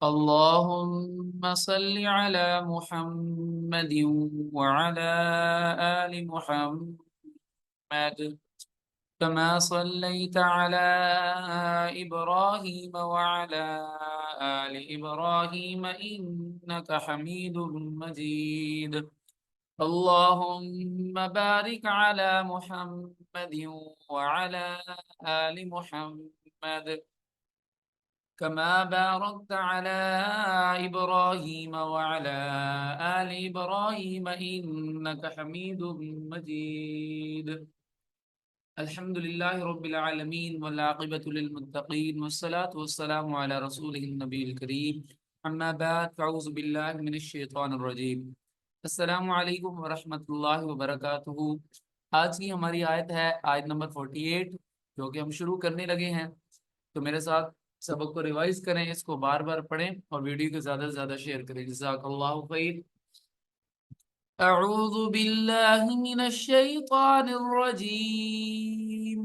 अल्लाहुम्मा सल्लि अला मुहम्मदिन व अला आलि मुहम्मद कमा सल्लैत अला इब्राहीम व अला आलि इब्राहीम इन्नका हमीदुम मजीद। अल्लाहुम्मा बारिक अला मुहम्मदिन व अला आलि मुहम्मद कमा बारकत अला इब्राहीम व अला आलि इब्राहीम इन्नका हमीदुम मजीद। अल्हम्दुलिल्लाहि रब्बिल आलमीन वल आक़िबतु लिल मुत्तक़ीन वस्सलातु वस्सलामु अला रसूलिहिन नबिय्यिल करीम। अम्मा बाद फ़अऊज़ु बिल्लाहि मिनश शैतानिर रजीम। अस्सलामु अलैकुम व रहमतुल्लाहि व बरकातुहू। आज की हमारी आयत है आयत नंबर 48, जो कि हम शुरू करने लगे हैं। तो मेरे साथ सबक को रिवाइज करें, इसको बार बार पढ़ें और वीडियो को ज़्यादा से ज़्यादा शेयर करें। जज़ाकल्लाहु खैर। अऊज़ु बिल्लाहि मिनश शैतानिर रजीम।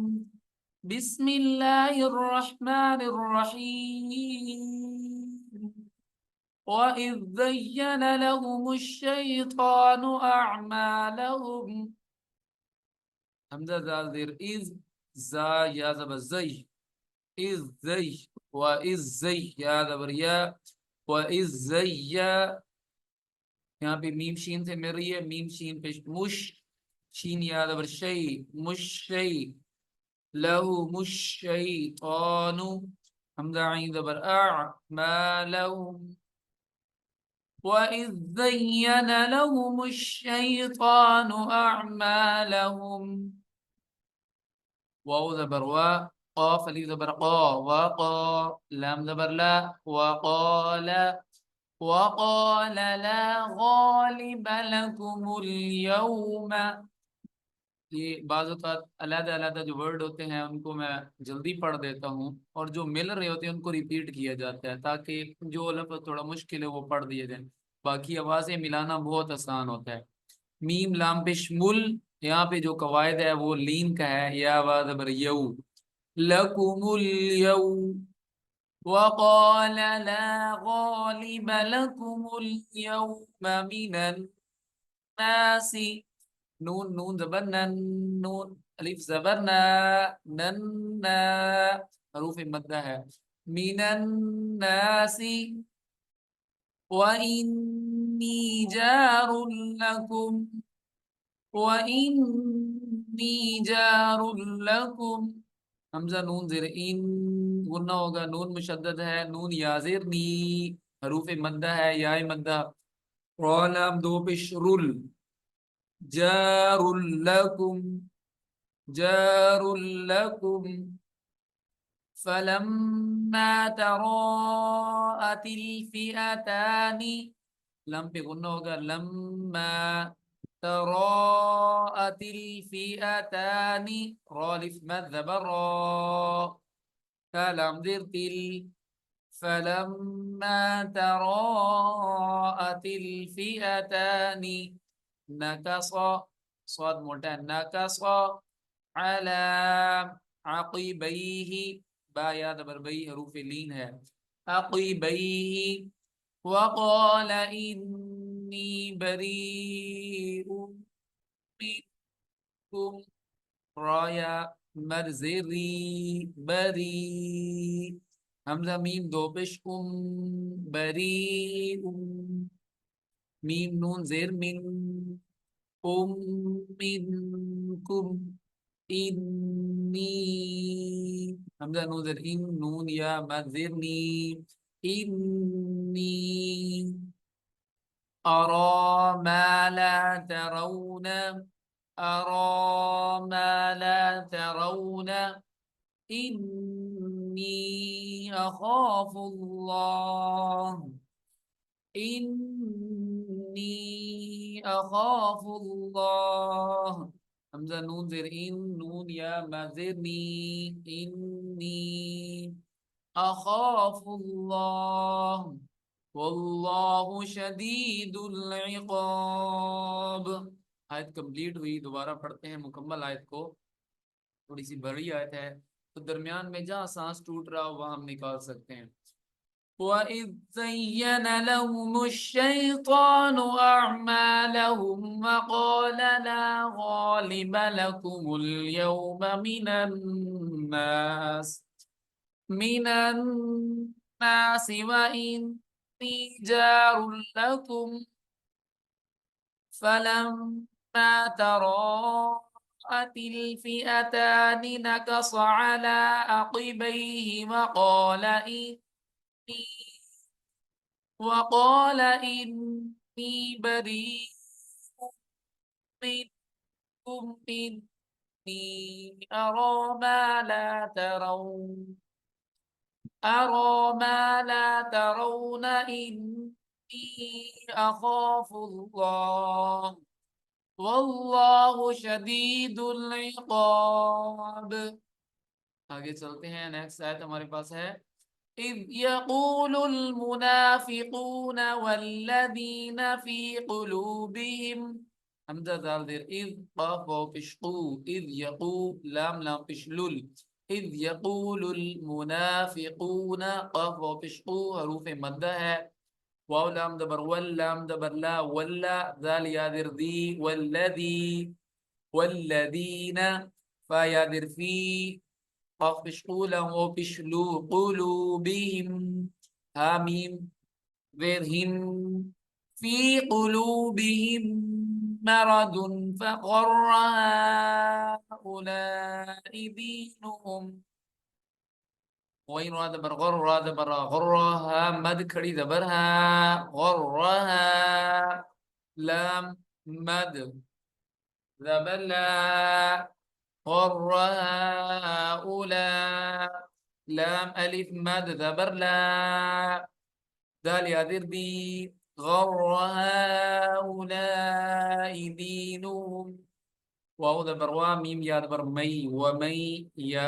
बिस्मिल्लाहिर रहमानिर रहीम। वइज़ ज़य्यन लहुमुश शैतानु अअमालहुम। हमज़ा ज़ाल ज़ेर इज़, ज़ा या ज़बर ज़ई, इज़ ज़ई व इज़ ज़ई या ज़बर या व इज़ ज़य्या। यहाँ पे मीम शीन से मिल रही है, मीम शीन पे मुश, शीन याद अबर शई, मुश शई, लहु मुश शैतानु, हमजा आइन ज़बर अ, मा लहुम। वइज़ ज़य्यन लहुमुश शैतानु अअमालहुम। वाव ज़बर वा, क़ाफ अलिफ ज़बर क़ा, व क़ा, लाम ज़बर ला, व क़ाला, वक़ाल ला गालिब लकुमुल यौम। ये बाज़ औक़ात अलग अलग जो वर्ड होते हैं उनको मैं जल्दी पढ़ देता हूँ, और जो मिल रहे होते हैं उनको रिपीट किया जाता है, ताकि जो लफ्ज़ थोड़ा मुश्किल है वो पढ़ दिए जाए। बाकी आवाज़ें मिलाना बहुत आसान होता है। मीम लाम पे शमुल, यहाँ पे जो कवायद है वो लीन का है, या आवाज़ बर यऊ, लकुमुल यऊ। वक़ाल ला गालिब लकुमुल यौम मिनन नासी। नून नून ज़बर नन, नून अलिफ ज़बर ना, नन्ना, हरूफ मद्दा है। मिनन नासी व इन्नी जारुल लकुम, व इन्नी जारुल लकुम। हमजा नून ज़ेर इन, गुन्ना होगा, नून मुशद्दद है, नून याज़िर नी, हरूफ मद्दा है, याय मद्दा। रा लाम दो पेश रुल, जारुल लकुम, जारुल लकुम। फलम्मा तराअतिल फिअतानी, लम पे गुन्ना होगा, लम्मा तराअतिल फिअतानी, रा लिफ मद ज़बर रा, ta lam dir til। فلما تراءت الفئتان نكص، صاد موटा نكص على عقبيه، با या दबर बई हरूफ लीन है, عقبيه وقال إني بريء منكم राया मरज़री बरी। हमजा मीम दो पेश बरी मीम नून जेर मिन, मिन कुम, इन्नी, हमजा नून जेर इन, नून या मरज़रनी, इन्नी अरा मा ला तरौन, अरा मा ला तरौन, इन्नी अखाफुल्लाह, इन्नी अखाफुल्लाह। हमजा नून ज़ेर इन, नून या मज़रनी, इन्नी अखाफुल्लाह वल्लाहु शदीदुल इक़ाब। आयत कंप्लीट हुई, दोबारा पढ़ते हैं मुकम्मल आयत को। थोड़ी सी बड़ी आयत है, तो दरमियान में जहाँ सांस टूट रहा हो वहाँ हम निकाल सकते हैं। وإذ زين لهم الشيطان أعمالهم وقال لا غالب لكم اليوم من الناس وإني جار لكم فلما تراءت الفئتان نكص على عقبيه وقال إني بريء منكم إني أرى ما لا ترون إني أخاف الله والله शदीद الइक़ाब। आगे चलते हैं। नेक्स्ट आयत हमारे पास है इज़ यक़ूलुल मुनाफ़िक़ून वल्लज़ीन फ़ी क़ुलूबिहिम हमज़ा दाल देर इज़ क़ाफ़ वाव पेश क़ू इज़ यक़ू लाम लाम पेश लुल इज़ यक़ूलुल मुनाफ़िक़ून क़ाफ़ वाव पेश क़ू हरूफ़ मद्दा है वाव लाम दबर वल लाम दबर ला वल्ला दाल यादिर दी वल्लदीन फा यादिर फी क़ाफ पिशकूला वो पिशलू क़ुलूबिहिम हामीम ज़ेर हिम फी क़ुलूबिहिम मरदुन फ़ग़र्र हाउलाइ दीनुहुम वही रा दबर ग़र रा दबर ग़र्रहा मद खड़ी दबर हा ग़र्रहा लाम मद दबर ला ग़र्रहा उला लाम अलिफ मद दबर ला दाल यादिर दी ग़र्रहा उलाई दीनुहुम वाव दबर वा मीम या दबर मई व मई या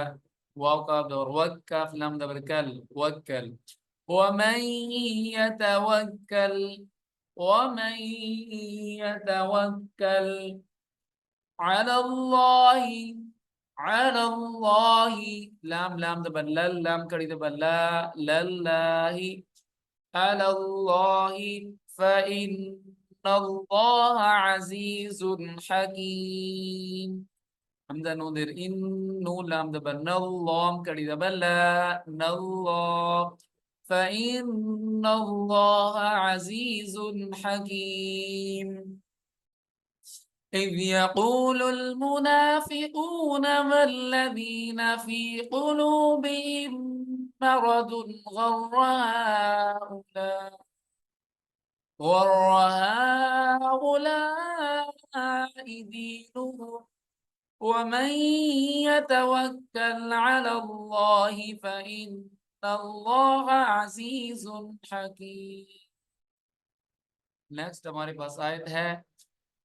वाव का दबर वक्कफ लम दबर कल वक्कल वमन यतवक्कल वमन यतवक्कल अलल्लाहि अलल्लाहि लाम लाम दबर लल लाम कड़ी दबर ला लल्लाहि अलल्लाहि फ़इन्नल्लाह अज़ीज़ुन हकीम हमज़ा नून देर इन नून लाम दबर नल्लाम कड़ी दबर ला नल्लाह फ़इन्नल्लाह अज़ीज़ुन हकीम إذ يقول المنافقون والذين في قلوبهم مرض غر هؤلاء دينهم ومن يتوكل على الله فإن الله عزيز حكيم। नेक्स्ट हमारे पास आयत है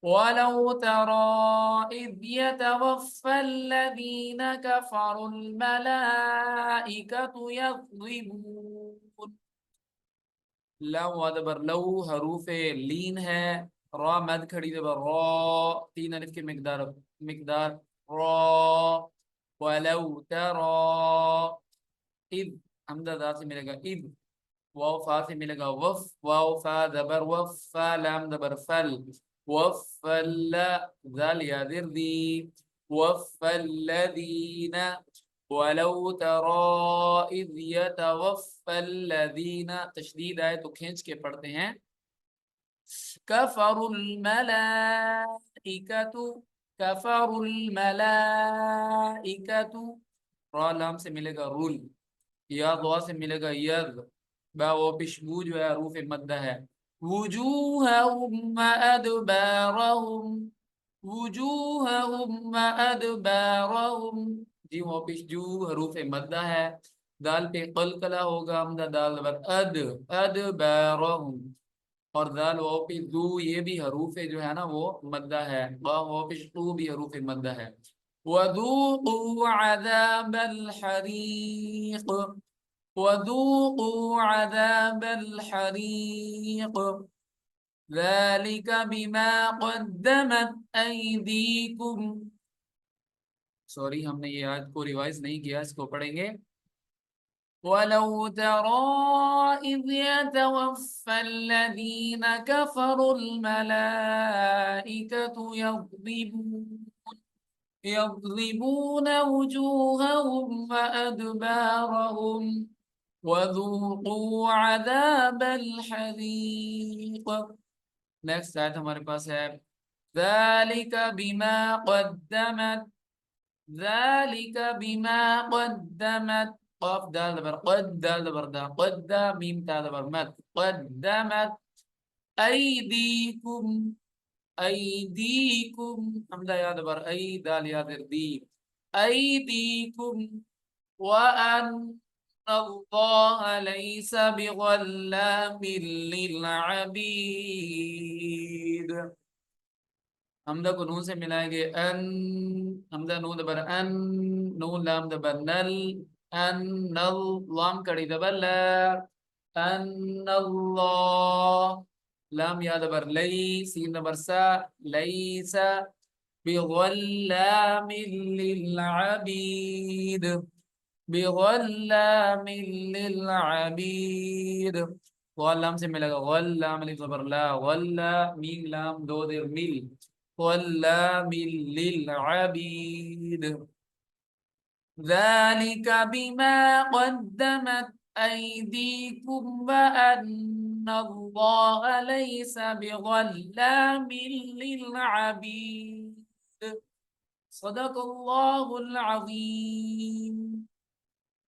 वलौ तरा इज़ यतवफ़्फ़ा الذين كفروا الملائكة यज़रिबून लव दबर लव हरूफ लीन है रा मद खड़ी दबर रा तीन अलिफ के मिकदार रा वलौ तरा इद हमजा दा से मिलेगा इद वाव फा से मिलेगा वफ वाव फा दबर वफ फा लाम दबर फल वफल जाल यादिर दी वफल्लदीन वलौ तरा इज़ यतवफ़्फ़ल्लज़ीन तशदीद आए तो खींच के पढ़ते हैं कफ़रुल मलाइकतु कफ़रुल मलाइकतु रा लाम से मिलेगा रुल या दुआ से मिलेगा यद बा वो पिशबू जो है रूफ मद्दा है वुजूहहुम व अदबारहुम वुजूहहुम व अदबारहुम जी वो पिशजू हरूफ मद्दा है दाल पे कलकला होगा हमदा दाल बर अदबारहुम और दाल वो पे दू ये भी हरूफ जो है ना वो मद्दा है वो पिशजू भी हरूफ मद्दा है वदूक़ू अज़ाबल हरीक़ वदूक़ू अज़ाबल हरीक़ ज़ालिक बिमा क़द्दमत अयदीकुम। सॉरी हमने ये आज को रिवाइज नहीं किया इसको पढ़ेंगे ولو ترى إذ يتوفى الذين كفروا الملائكة يضربون وجوههم وأدبارهم وذوقوا عذاب الحريق. नेक्स्ट आयत हमारे पास है ذلك بما قدمت ذلك بما قدمت قاف دال دبر قد دال دبر دا قد دا ميم تا دبر مت قدمت أيديكم أيديكم حمدا يا دبر أي دال يا در دي أيديكم وأن الله ليس بظلام للعبيد. हमदा को नून से मिलाएंगे अन हमदा नून दबर अन नून लाम दबर नल अन नल लाम कड़ी दबर ला अन अल्लाह लाम या दबर लई सीन दबर सा लईसा बिगल्लाम लिलअबीद बिगल्लाम लिलअबीद गल्लाम से मिलेगा गल्लाम अलिफ जबर ला गल्ला मीम लाम दो देर मिल गल्लाम लिलअबीद ذلك بما قدمت أيديكم وأن الله ليس بظلام للعبيد. صدق الله العظيم.